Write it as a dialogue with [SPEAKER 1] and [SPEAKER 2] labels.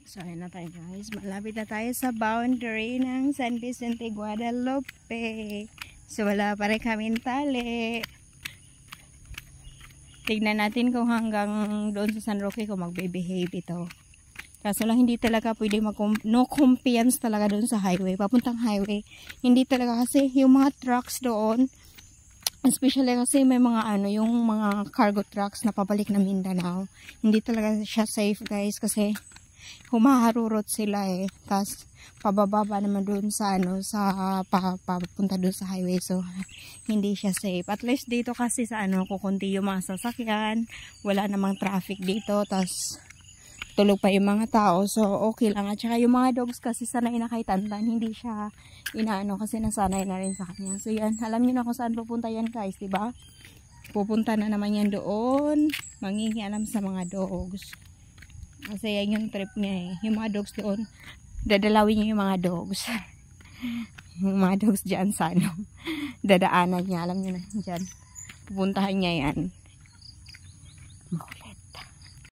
[SPEAKER 1] So, ayun na tayo guys. Malapit na tayo sa boundary ng San Vicente, Guadalupe. So, wala pa rin kaming tali. Tignan natin kung hanggang doon sa San Roque kung magbe-behave ito. Kaso lang hindi talaga pwede no compliance talaga doon sa highway. Papuntang highway. Hindi talaga kasi yung mga trucks doon, especially kasi may mga yung mga cargo trucks na pabalik na Mindanao. Hindi talaga siya safe guys kasi humaharurot sila eh. Tapos pabababa naman doon sa papunta doon sa highway. So hindi siya safe. At least dito kasi sa kukunti yung mga sasakyan. Wala namang traffic dito. Tapos tulog pa yung mga tao. So okay lang. At saka yung mga dogs kasi sanay na kay Tantan. Hindi siya kasi nasanay na rin sa kanya. So yan. Alam niyo na kung saan pupunta yan guys. Diba? Pupunta na naman yan doon. Mangingialam sa mga dogs. Kasi yan yung trip niya eh. Yung mga dogs doon, dadalawin niya yung mga dogs. Yung mga dogs dyan sa dadaanan niya. Alam niyo na, dyan. Pupuntahan niya yan.